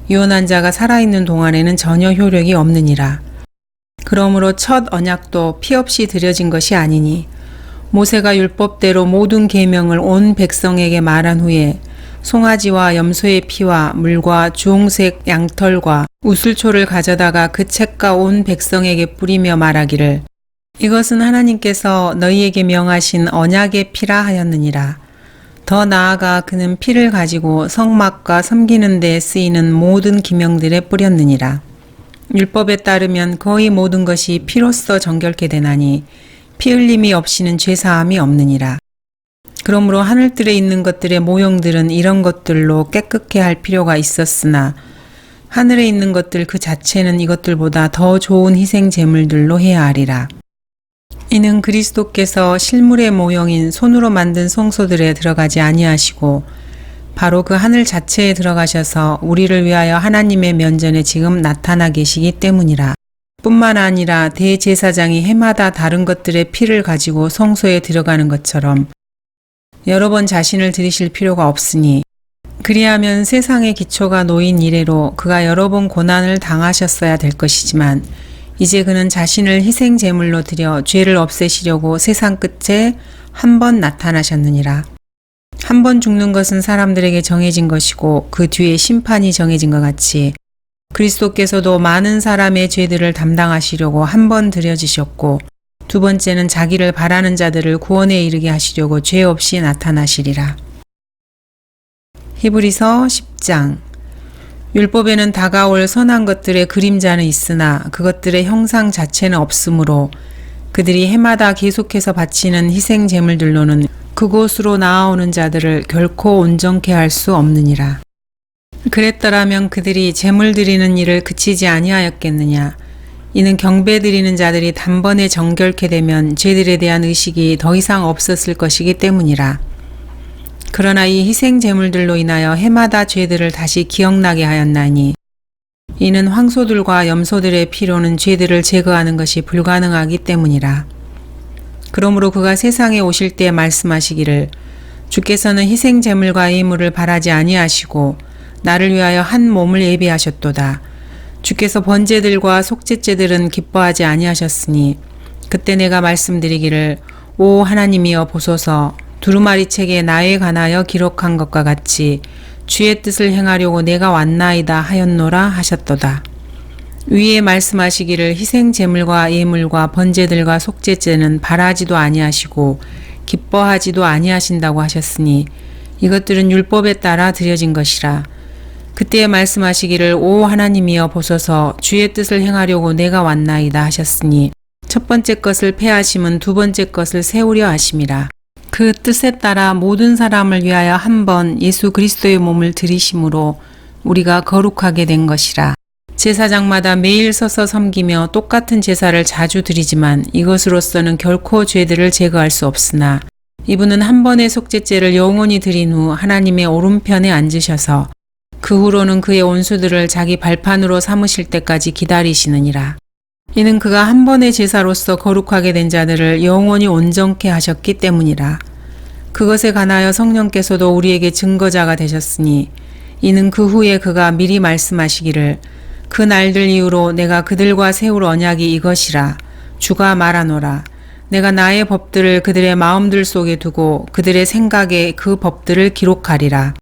유언한 자가 살아있는 동안에는 전혀 효력이 없느니라. 그러므로 첫 언약도 피 없이 드려진 것이 아니니 모세가 율법대로 모든 계명을 온 백성에게 말한 후에 송아지와 염소의 피와 물과 주홍색 양털과 우슬초를 가져다가 그 책과 온 백성에게 뿌리며 말하기를 이것은 하나님께서 너희에게 명하신 언약의 피라 하였느니라. 더 나아가 그는 피를 가지고 성막과 섬기는 데 쓰이는 모든 기명들에 뿌렸느니라. 율법에 따르면 거의 모든 것이 피로써 정결케 되나니 피 흘림이 없이는 죄사함이 없느니라. 그러므로 하늘들에 있는 것들의 모형들은 이런 것들로 깨끗게 할 필요가 있었으나 하늘에 있는 것들 그 자체는 이것들보다 더 좋은 희생 제물들로 해야 하리라. 이는 그리스도께서 실물의 모형인 손으로 만든 성소들에 들어가지 아니하시고 바로 그 하늘 자체에 들어가셔서 우리를 위하여 하나님의 면전에 지금 나타나 계시기 때문이라. 뿐만 아니라 대제사장이 해마다 다른 것들의 피를 가지고 성소에 들어가는 것처럼 여러 번 자신을 들이실 필요가 없으니 그리하면 세상의 기초가 놓인 이래로 그가 여러 번 고난을 당하셨어야 될 것이지만 이제 그는 자신을 희생 제물로 드려 죄를 없애시려고 세상 끝에 한 번 나타나셨느니라. 한 번 죽는 것은 사람들에게 정해진 것이고 그 뒤에 심판이 정해진 것 같이 그리스도께서도 많은 사람의 죄들을 담당하시려고 한 번 드려지셨고 두 번째는 자기를 바라는 자들을 구원에 이르게 하시려고 죄 없이 나타나시리라. 히브리서 10장. 율법에는 다가올 선한 것들의 그림자는 있으나 그것들의 형상 자체는 없으므로 그들이 해마다 계속해서 바치는 희생 제물들로는 그곳으로 나아오는 자들을 결코 온전케 할 수 없느니라. 그랬더라면 그들이 제물 드리는 일을 그치지 아니하였겠느냐. 이는 경배 드리는 자들이 단번에 정결케 되면 죄들에 대한 의식이 더 이상 없었을 것이기 때문이라. 그러나 이 희생 제물들로 인하여 해마다 죄들을 다시 기억나게 하였나니 이는 황소들과 염소들의 피로는 죄들을 제거하는 것이 불가능하기 때문이라. 그러므로 그가 세상에 오실 때 말씀하시기를 주께서는 희생 제물과 예물을 바라지 아니하시고 나를 위하여 한 몸을 예비하셨도다. 주께서 번제들과 속죄제들은 기뻐하지 아니하셨으니 그때 내가 말씀드리기를 오 하나님이여 보소서 두루마리 책에 나에 관하여 기록한 것과 같이 주의 뜻을 행하려고 내가 왔나이다 하였노라 하셨도다. 위에 말씀하시기를 희생 제물과 예물과 번제들과 속죄제는 바라지도 아니하시고 기뻐하지도 아니하신다고 하셨으니 이것들은 율법에 따라 드려진 것이라. 그때 말씀하시기를 오 하나님이여 보소서 주의 뜻을 행하려고 내가 왔나이다 하셨으니 첫 번째 것을 폐하심은 두 번째 것을 세우려 하심이라. 그 뜻에 따라 모든 사람을 위하여 한 번 예수 그리스도의 몸을 드리심으로 우리가 거룩하게 된 것이라. 제사장마다 매일 서서 섬기며 똑같은 제사를 자주 드리지만 이것으로서는 결코 죄들을 제거할 수 없으나 이분은 한 번의 속죄제를 영원히 드린 후 하나님의 오른편에 앉으셔서 그 후로는 그의 온수들을 자기 발판으로 삼으실 때까지 기다리시느니라. 이는 그가 한 번의 제사로서 거룩하게 된 자들을 영원히 온전케 하셨기 때문이라. 그것에 관하여 성령께서도 우리에게 증거자가 되셨으니 이는 그 후에 그가 미리 말씀하시기를 그 날들 이후로 내가 그들과 세울 언약이 이것이라. 주가 말하노라. 내가 나의 법들을 그들의 마음들 속에 두고 그들의 생각에 그 법들을 기록하리라.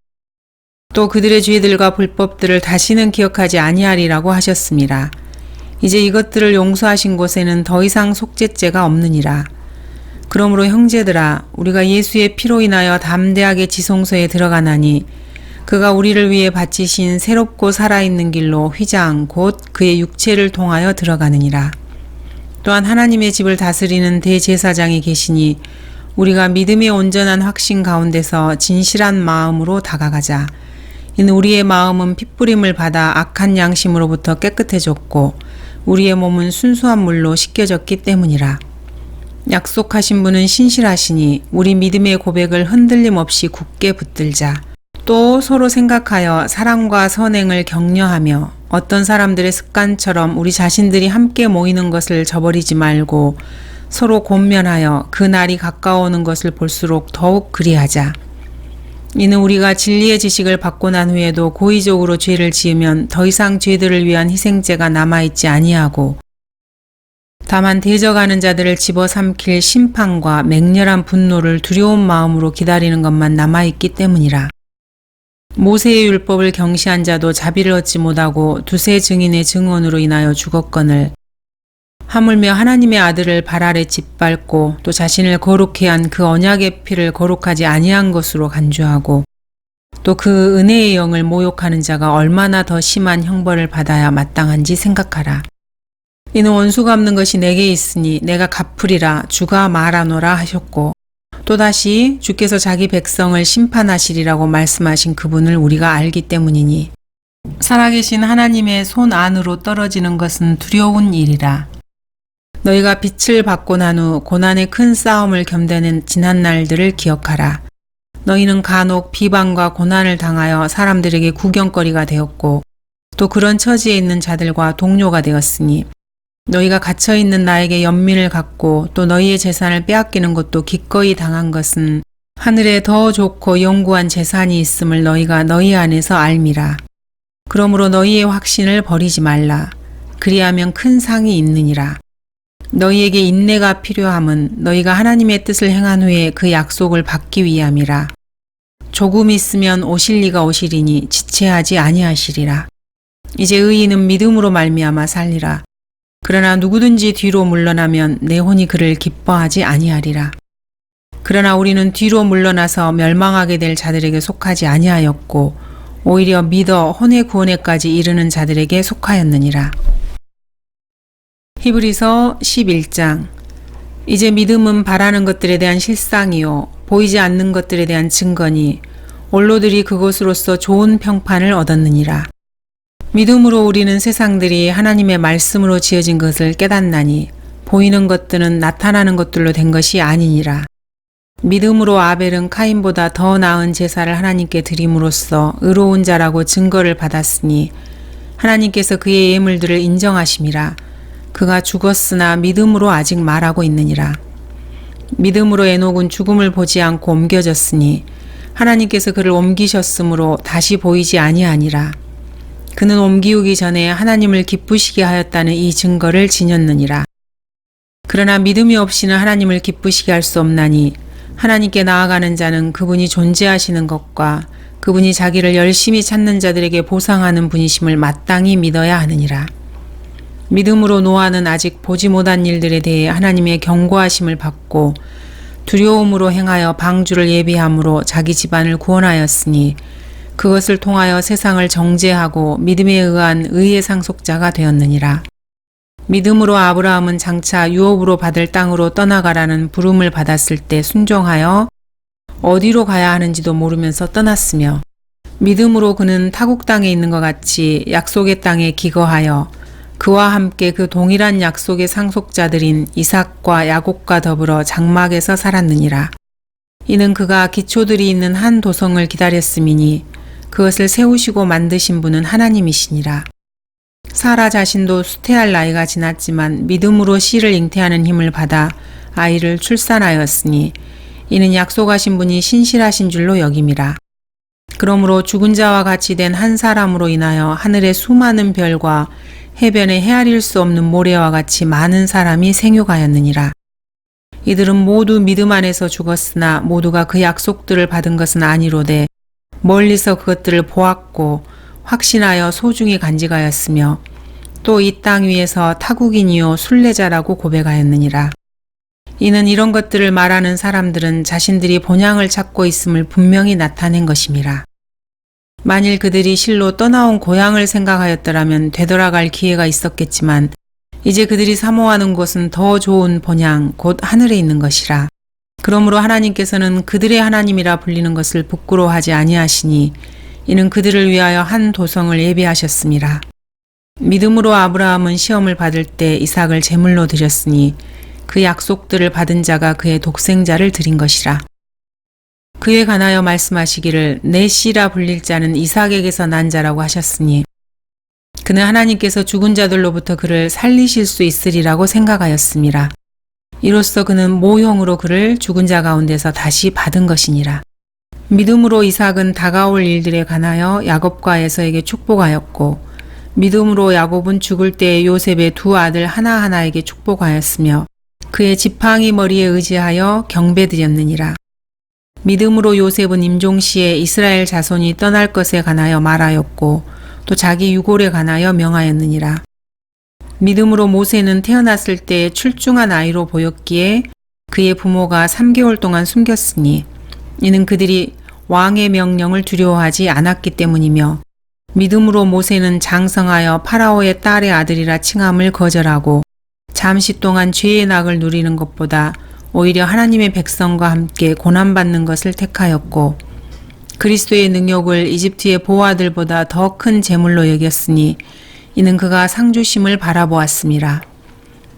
또 그들의 죄들과 불법들을 다시는 기억하지 아니하리라고 하셨습니다. 이제 이것들을 용서하신 곳에는 더 이상 속죄죄가 없느니라. 그러므로 형제들아 우리가 예수의 피로 인하여 담대하게 지성소에 들어가나니 그가 우리를 위해 바치신 새롭고 살아있는 길로 휘장 곧 그의 육체를 통하여 들어가느니라. 또한 하나님의 집을 다스리는 대제사장이 계시니 우리가 믿음의 온전한 확신 가운데서 진실한 마음으로 다가가자. 이는 우리의 마음은 핏부림을 받아 악한 양심으로부터 깨끗해졌고 우리의 몸은 순수한 물로 씻겨졌기 때문이라. 약속하신 분은 신실하시니 우리 믿음의 고백을 흔들림 없이 굳게 붙들자. 또 서로 생각하여 사랑과 선행을 격려하며 어떤 사람들의 습관처럼 우리 자신들이 함께 모이는 것을 저버리지 말고 서로 권면하여 그 날이 가까워오는 것을 볼수록 더욱 그리하자. 이는 우리가 진리의 지식을 받고 난 후에도 고의적으로 죄를 지으면 더 이상 죄들을 위한 희생제가 남아있지 아니하고 다만 대적하는 자들을 집어삼킬 심판과 맹렬한 분노를 두려운 마음으로 기다리는 것만 남아있기 때문이라. 모세의 율법을 경시한 자도 자비를 얻지 못하고 두세 증인의 증언으로 인하여 죽었거늘 하물며 하나님의 아들을 발 아래 짓밟고 또 자신을 거룩케 한 그 언약의 피를 거룩하지 아니한 것으로 간주하고 또 그 은혜의 영을 모욕하는 자가 얼마나 더 심한 형벌을 받아야 마땅한지 생각하라. 이는 원수 갚는 것이 내게 있으니 내가 갚으리라 주가 말하노라 하셨고 또다시 주께서 자기 백성을 심판하시리라고 말씀하신 그분을 우리가 알기 때문이니 살아계신 하나님의 손 안으로 떨어지는 것은 두려운 일이라. 너희가 빛을 받고 난 후 고난의 큰 싸움을 견뎌낸 지난 날들을 기억하라. 너희는 간혹 비방과 고난을 당하여 사람들에게 구경거리가 되었고 또 그런 처지에 있는 자들과 동료가 되었으니 너희가 갇혀있는 나에게 연민을 갖고 또 너희의 재산을 빼앗기는 것도 기꺼이 당한 것은 하늘에 더 좋고 영구한 재산이 있음을 너희가 너희 안에서 알미라. 그러므로 너희의 확신을 버리지 말라. 그리하면 큰 상이 있느니라. 너희에게 인내가 필요함은 너희가 하나님의 뜻을 행한 후에 그 약속을 받기 위함이라. 조금 있으면 오실 리가 오시리니 지체하지 아니하시리라. 이제 의인은 믿음으로 말미암아 살리라. 그러나 누구든지 뒤로 물러나면 내 혼이 그를 기뻐하지 아니하리라. 그러나 우리는 뒤로 물러나서 멸망하게 될 자들에게 속하지 아니하였고 오히려 믿어 혼의 구원에까지 이르는 자들에게 속하였느니라. 히브리서 11장. 이제 믿음은 바라는 것들에 대한 실상이요 보이지 않는 것들에 대한 증거니 원로들이 그것으로서 좋은 평판을 얻었느니라. 믿음으로 우리는 세상들이 하나님의 말씀으로 지어진 것을 깨닫나니 보이는 것들은 나타나는 것들로 된 것이 아니니라. 믿음으로 아벨은 카인보다 더 나은 제사를 하나님께 드림으로써 의로운 자라고 증거를 받았으니 하나님께서 그의 예물들을 인정하심이라. 그가 죽었으나 믿음으로 아직 말하고 있느니라. 믿음으로 에녹은 죽음을 보지 않고 옮겨졌으니 하나님께서 그를 옮기셨으므로 다시 보이지 아니하니라. 그는 옮기우기 전에 하나님을 기쁘시게 하였다는 이 증거를 지녔느니라. 그러나 믿음이 없이는 하나님을 기쁘시게 할 수 없나니 하나님께 나아가는 자는 그분이 존재하시는 것과 그분이 자기를 열심히 찾는 자들에게 보상하는 분이심을 마땅히 믿어야 하느니라. 믿음으로 노아는 아직 보지 못한 일들에 대해 하나님의 경고하심을 받고 두려움으로 행하여 방주를 예비함으로 자기 집안을 구원하였으니 그것을 통하여 세상을 정죄하고 믿음에 의한 의의 상속자가 되었느니라. 믿음으로 아브라함은 장차 유업으로 받을 땅으로 떠나가라는 부름을 받았을 때 순종하여 어디로 가야 하는지도 모르면서 떠났으며 믿음으로 그는 타국 땅에 있는 것 같이 약속의 땅에 기거하여 그와 함께 그 동일한 약속의 상속자들인 이삭과 야곱과 더불어 장막에서 살았느니라. 이는 그가 기초들이 있는 한 도성을 기다렸음이니 그것을 세우시고 만드신 분은 하나님이시니라. 사라 자신도 수태할 나이가 지났지만 믿음으로 씨를 잉태하는 힘을 받아 아이를 출산하였으니 이는 약속하신 분이 신실하신 줄로 여김이라. 그러므로 죽은 자와 같이 된 한 사람으로 인하여 하늘의 수많은 별과 해변에 헤아릴 수 없는 모래와 같이 많은 사람이 생육하였느니라. 이들은 모두 믿음 안에서 죽었으나 모두가 그 약속들을 받은 것은 아니로되 멀리서 그것들을 보았고 확신하여 소중히 간직하였으며 또 이 땅 위에서 타국인이요 순례자라고 고백하였느니라. 이는 이런 것들을 말하는 사람들은 자신들이 본향을 찾고 있음을 분명히 나타낸 것임이라. 만일 그들이 실로 떠나온 고향을 생각하였더라면 되돌아갈 기회가 있었겠지만 이제 그들이 사모하는 곳은 더 좋은 본향 곧 하늘에 있는 것이라. 그러므로 하나님께서는 그들의 하나님이라 불리는 것을 부끄러워하지 아니하시니 이는 그들을 위하여 한 도성을 예비하셨음이라. 믿음으로 아브라함은 시험을 받을 때 이삭을 제물로 드렸으니 그 약속들을 받은 자가 그의 독생자를 드린 것이라. 그에 관하여 말씀하시기를 내 씨라 불릴 자는 이삭에게서 난 자라고 하셨으니 그는 하나님께서 죽은 자들로부터 그를 살리실 수 있으리라고 생각하였습니다. 이로써 그는 모형으로 그를 죽은 자 가운데서 다시 받은 것이니라. 믿음으로 이삭은 다가올 일들에 관하여 야곱과 에서에게 축복하였고 믿음으로 야곱은 죽을 때 요셉의 두 아들 하나하나에게 축복하였으며 그의 지팡이 머리에 의지하여 경배드렸느니라. 믿음으로 요셉은 임종시에 이스라엘 자손이 떠날 것에 관하여 말하였고 또 자기 유골에 관하여 명하였느니라. 믿음으로 모세는 태어났을 때 출중한 아이로 보였기에 그의 부모가 3개월 동안 숨겼으니 이는 그들이 왕의 명령을 두려워하지 않았기 때문이며 믿음으로 모세는 장성하여 파라오의 딸의 아들이라 칭함을 거절하고 잠시 동안 죄의 낙을 누리는 것보다 오히려 하나님의 백성과 함께 고난받는 것을 택하였고 그리스도의 능욕을 이집트의 보아들보다 더 큰 재물로 여겼으니 이는 그가 상주심을 바라보았습니다.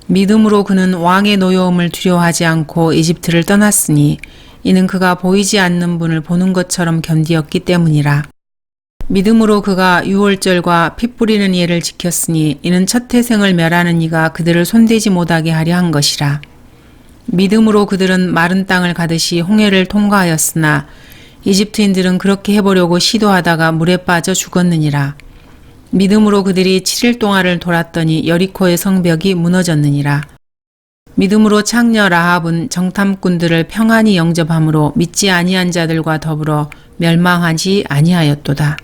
믿음으로 그는 왕의 노여움을 두려워하지 않고 이집트를 떠났으니 이는 그가 보이지 않는 분을 보는 것처럼 견디었기 때문이라. 믿음으로 그가 유월절과 피 뿌리는 예를 지켰으니 이는 첫 태생을 멸하는 이가 그들을 손대지 못하게 하려 한 것이라. 믿음으로 그들은 마른 땅을 가듯이 홍해를 통과하였으나 이집트인들은 그렇게 해보려고 시도하다가 물에 빠져 죽었느니라. 믿음으로 그들이 7일 동안을 돌았더니 여리코의 성벽이 무너졌느니라. 믿음으로 창녀 라합은 정탐꾼들을 평안히 영접함으로 믿지 아니한 자들과 더불어 멸망하지 아니하였도다.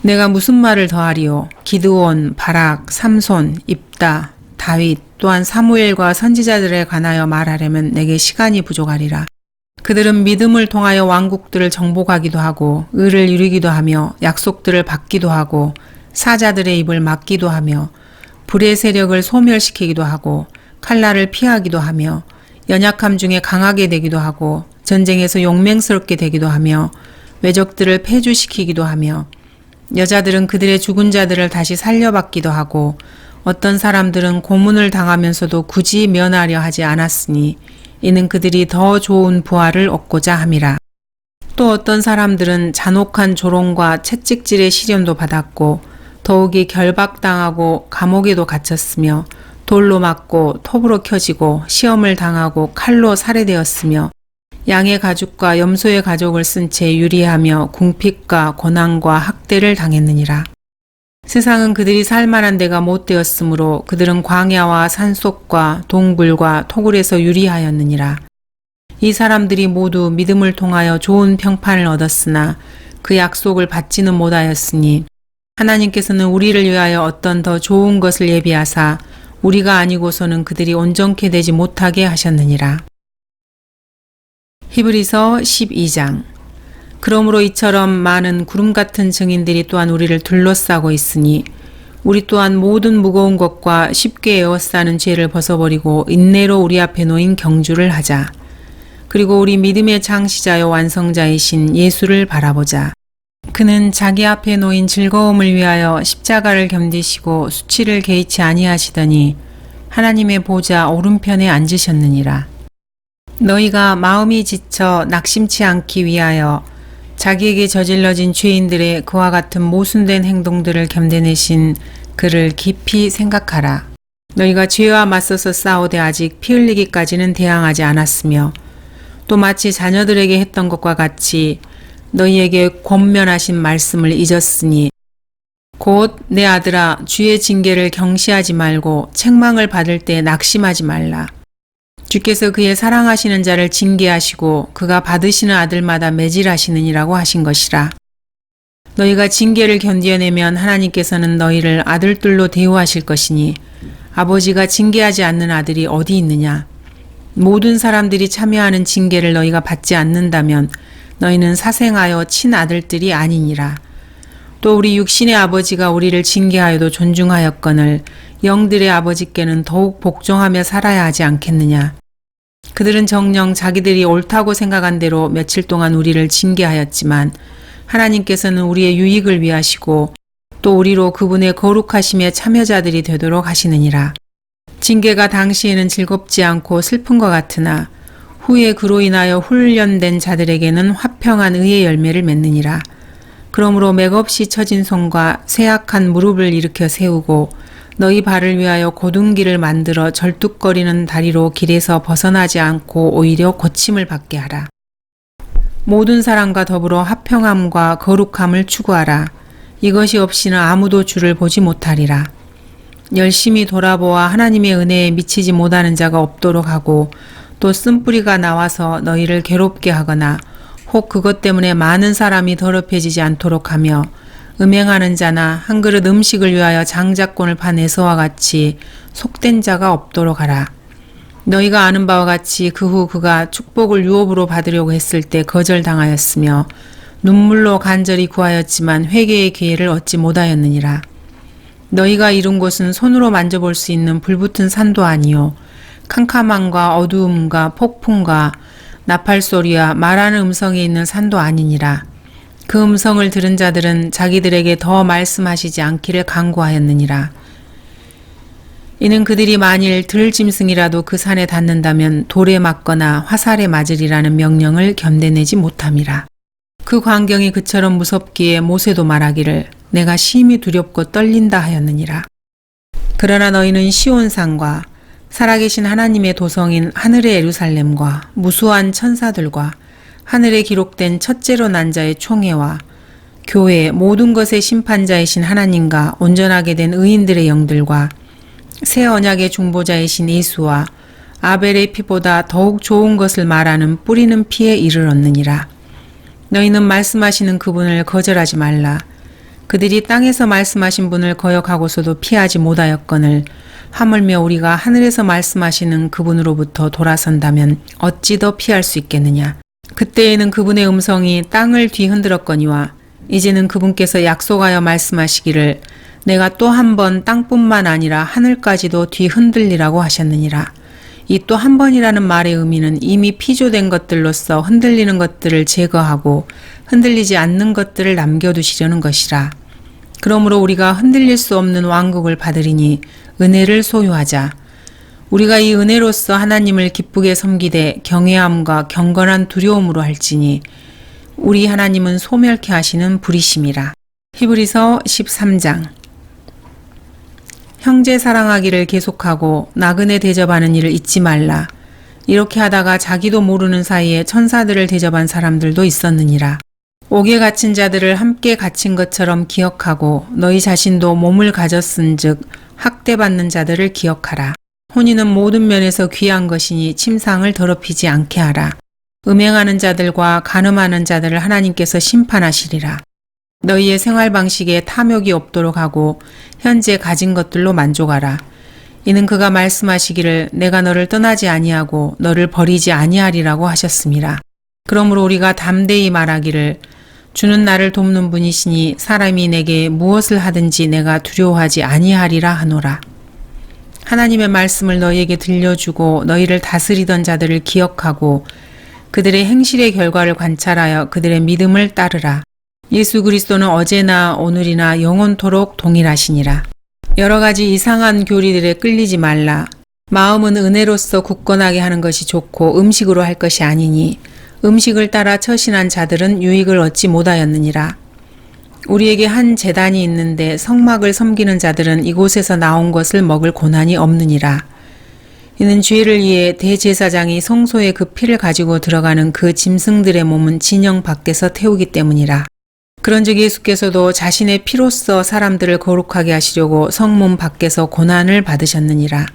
내가 무슨 말을 더하리요? 기드온, 바락, 삼손, 입다, 다윗 또한 사무엘과 선지자들에 관하여 말하려면 내게 시간이 부족하리라. 그들은 믿음을 통하여 왕국들을 정복하기도 하고 의를 이루기도 하며 약속들을 받기도 하고 사자들의 입을 막기도 하며 불의 세력을 소멸시키기도 하고 칼날을 피하기도 하며 연약함 중에 강하게 되기도 하고 전쟁에서 용맹스럽게 되기도 하며 외적들을 패주시키기도 하며 여자들은 그들의 죽은 자들을 다시 살려받기도 하고 어떤 사람들은 고문을 당하면서도 굳이 면하려 하지 않았으니 이는 그들이 더 좋은 부활을 얻고자 함이라. 또 어떤 사람들은 잔혹한 조롱과 채찍질의 시련도 받았고 더욱이 결박당하고 감옥에도 갇혔으며 돌로 맞고 톱으로 켜지고 시험을 당하고 칼로 살해되었으며 양의 가죽과 염소의 가죽을 쓴 채 유리하며 궁핍과 고난과 학대를 당했느니라. 세상은 그들이 살만한 데가 못 되었으므로 그들은 광야와 산속과 동굴과 토굴에서 유리하였느니라. 이 사람들이 모두 믿음을 통하여 좋은 평판을 얻었으나 그 약속을 받지는 못하였으니 하나님께서는 우리를 위하여 어떤 더 좋은 것을 예비하사 우리가 아니고서는 그들이 온전케 되지 못하게 하셨느니라. 히브리서 12장. 그러므로 이처럼 많은 구름 같은 증인들이 또한 우리를 둘러싸고 있으니 우리 또한 모든 무거운 것과 쉽게 에워싸는 죄를 벗어버리고 인내로 우리 앞에 놓인 경주를 하자. 그리고 우리 믿음의 창시자요 완성자이신 예수를 바라보자. 그는 자기 앞에 놓인 즐거움을 위하여 십자가를 견디시고 수치를 개의치 아니하시더니 하나님의 보좌 오른편에 앉으셨느니라. 너희가 마음이 지쳐 낙심치 않기 위하여 자기에게 저질러진 죄인들의 그와 같은 모순된 행동들을 견뎌내신 그를 깊이 생각하라. 너희가 죄와 맞서서 싸우되 아직 피 흘리기까지는 대항하지 않았으며 또 마치 자녀들에게 했던 것과 같이 너희에게 권면하신 말씀을 잊었으니 곧 내 아들아 주의 징계를 경시하지 말고 책망을 받을 때 낙심하지 말라. 주께서 그의 사랑하시는 자를 징계하시고 그가 받으시는 아들마다 매질하시느니라고 하신 것이라. 너희가 징계를 견뎌내면 하나님께서는 너희를 아들들로 대우하실 것이니 아버지가 징계하지 않는 아들이 어디 있느냐. 모든 사람들이 참여하는 징계를 너희가 받지 않는다면 너희는 사생하여 친아들들이 아니니라. 또 우리 육신의 아버지가 우리를 징계하여도 존중하였거늘 영들의 아버지께는 더욱 복종하며 살아야 하지 않겠느냐. 그들은 정녕 자기들이 옳다고 생각한 대로 며칠 동안 우리를 징계하였지만 하나님께서는 우리의 유익을 위하시고 또 우리로 그분의 거룩하심의 참여자들이 되도록 하시느니라. 징계가 당시에는 즐겁지 않고 슬픈 것 같으나 후에 그로 인하여 훈련된 자들에게는 화평한 의의 열매를 맺느니라. 그러므로 맥없이 처진 손과 쇠약한 무릎을 일으켜 세우고 너희 발을 위하여 곧은 길을 만들어 절뚝거리는 다리로 길에서 벗어나지 않고 오히려 고침을 받게 하라. 모든 사람과 더불어 화평함과 거룩함을 추구하라. 이것이 없이는 아무도 주를 보지 못하리라. 열심히 돌아보아 하나님의 은혜에 미치지 못하는 자가 없도록 하고 또 쓴뿌리가 나와서 너희를 괴롭게 하거나 혹 그것 때문에 많은 사람이 더럽혀지지 않도록 하며 음행하는 자나 한 그릇 음식을 위하여 장자권을 판 에서와 같이 속된 자가 없도록 하라. 너희가 아는 바와 같이 그 후 그가 축복을 유업으로 받으려고 했을 때 거절당하였으며 눈물로 간절히 구하였지만 회개의 기회를 얻지 못하였느니라. 너희가 이룬 곳은 손으로 만져볼 수 있는 불붙은 산도 아니요 캄캄함과 어두움과 폭풍과 나팔소리와 말하는 음성이 있는 산도 아니니라. 그 음성을 들은 자들은 자기들에게 더 말씀하시지 않기를 간구하였느니라. 이는 그들이 만일 들짐승이라도 그 산에 닿는다면 돌에 맞거나 화살에 맞으리라는 명령을 견뎌내지 못함이라. 그 광경이 그처럼 무섭기에 모세도 말하기를 내가 심히 두렵고 떨린다 하였느니라. 그러나 너희는 시온산과 살아계신 하나님의 도성인 하늘의 예루살렘과 무수한 천사들과 하늘에 기록된 첫째로 난 자의 총회와 교회 모든 것의 심판자이신 하나님과 온전하게 된 의인들의 영들과 새 언약의 중보자이신 예수와 아벨의 피보다 더욱 좋은 것을 말하는 뿌리는 피에 이를 얻느니라. 너희는 말씀하시는 그분을 거절하지 말라. 그들이 땅에서 말씀하신 분을 거역하고서도 피하지 못하였거늘 하물며 우리가 하늘에서 말씀하시는 그분으로부터 돌아선다면 어찌 더 피할 수 있겠느냐. 그때에는 그분의 음성이 땅을 뒤흔들었거니와 이제는 그분께서 약속하여 말씀하시기를 내가 또 한 번 땅뿐만 아니라 하늘까지도 뒤흔들리라고 하셨느니라. 이 또 한 번이라는 말의 의미는 이미 피조된 것들로서 흔들리는 것들을 제거하고 흔들리지 않는 것들을 남겨두시려는 것이라. 그러므로 우리가 흔들릴 수 없는 왕국을 받으리니 은혜를 소유하자. 우리가 이 은혜로서 하나님을 기쁘게 섬기되 경외함과 경건한 두려움으로 할지니 우리 하나님은 소멸케 하시는 불이심이라. 히브리서 13장. 형제 사랑하기를 계속하고 나그네 대접하는 일을 잊지 말라. 이렇게 하다가 자기도 모르는 사이에 천사들을 대접한 사람들도 있었느니라. 옥에 갇힌 자들을 함께 갇힌 것처럼 기억하고 너희 자신도 몸을 가졌은즉 학대받는 자들을 기억하라. 혼인은 모든 면에서 귀한 것이니 침상을 더럽히지 않게 하라. 음행하는 자들과 간음하는 자들을 하나님께서 심판하시리라. 너희의 생활 방식에 탐욕이 없도록 하고 현재 가진 것들로 만족하라. 이는 그가 말씀하시기를 내가 너를 떠나지 아니하고 너를 버리지 아니하리라고 하셨습니다. 그러므로 우리가 담대히 말하기를 주는 나를 돕는 분이시니 사람이 내게 무엇을 하든지 내가 두려워하지 아니하리라 하노라. 하나님의 말씀을 너희에게 들려주고 너희를 다스리던 자들을 기억하고 그들의 행실의 결과를 관찰하여 그들의 믿음을 따르라. 예수 그리스도는 어제나 오늘이나 영원토록 동일하시니라. 여러 가지 이상한 교리들에 끌리지 말라. 마음은 은혜로서 굳건하게 하는 것이 좋고 음식으로 할 것이 아니니 음식을 따라 처신한 자들은 유익을 얻지 못하였느니라. 우리에게 한 제단이 있는데 성막을 섬기는 자들은 이곳에서 나온 것을 먹을 고난이 없느니라. 이는 죄를 위해 대제사장이 성소에 그 피를 가지고 들어가는 그 짐승들의 몸은 진영 밖에서 태우기 때문이라. 그런즉 예수께서도 자신의 피로써 사람들을 거룩하게 하시려고 성문 밖에서 고난을 받으셨느니라.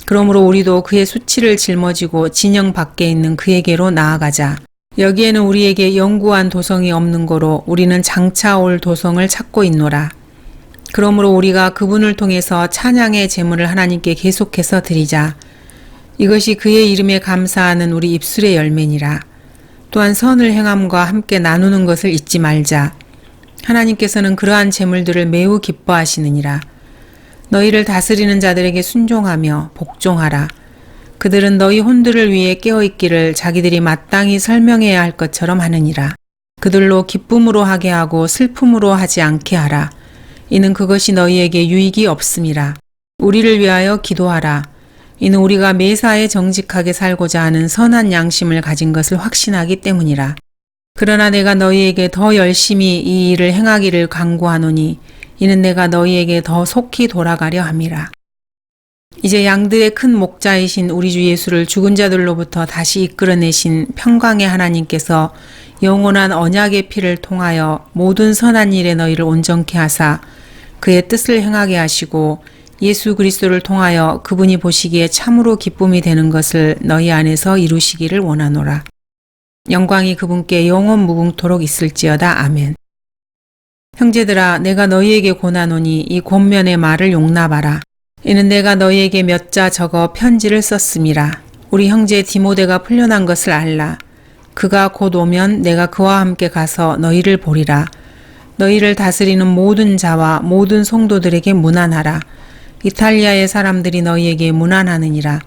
그러므로 우리도 그의 수치를 짊어지고 진영 밖에 있는 그에게로 나아가자. 여기에는 우리에게 영구한 도성이 없는 거로 우리는 장차 올 도성을 찾고 있노라. 그러므로 우리가 그분을 통해서 찬양의 제물을 하나님께 계속해서 드리자. 이것이 그의 이름에 감사하는 우리 입술의 열매니라. 또한 선을 행함과 함께 나누는 것을 잊지 말자. 하나님께서는 그러한 제물들을 매우 기뻐하시느니라. 너희를 다스리는 자들에게 순종하며 복종하라. 그들은 너희 혼들을 위해 깨어있기를 자기들이 마땅히 설명해야 할 것처럼 하느니라. 그들로 기쁨으로 하게 하고 슬픔으로 하지 않게 하라. 이는 그것이 너희에게 유익이 없음이라. 우리를 위하여 기도하라. 이는 우리가 매사에 정직하게 살고자 하는 선한 양심을 가진 것을 확신하기 때문이라. 그러나 내가 너희에게 더 열심히 이 일을 행하기를 간구하노니 이는 내가 너희에게 더 속히 돌아가려 함이라. 이제 양들의 큰 목자이신 우리 주 예수를 죽은 자들로부터 다시 이끌어내신 평강의 하나님께서 영원한 언약의 피를 통하여 모든 선한 일에 너희를 온전케 하사 그의 뜻을 행하게 하시고 예수 그리스도를 통하여 그분이 보시기에 참으로 기쁨이 되는 것을 너희 안에서 이루시기를 원하노라. 영광이 그분께 영원 무궁토록 있을지어다. 아멘. 형제들아, 내가 너희에게 고나노니 이 권면의 말을 용납하라. 이는 내가 너희에게 몇 자 적어 편지를 썼음이라. 우리 형제 디모데가 풀려난 것을 알라. 그가 곧 오면 내가 그와 함께 가서 너희를 보리라. 너희를 다스리는 모든 자와 모든 성도들에게 문안하라. 이탈리아의 사람들이 너희에게 문안하느니라.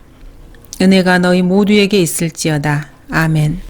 은혜가 너희 모두에게 있을지어다. 아멘.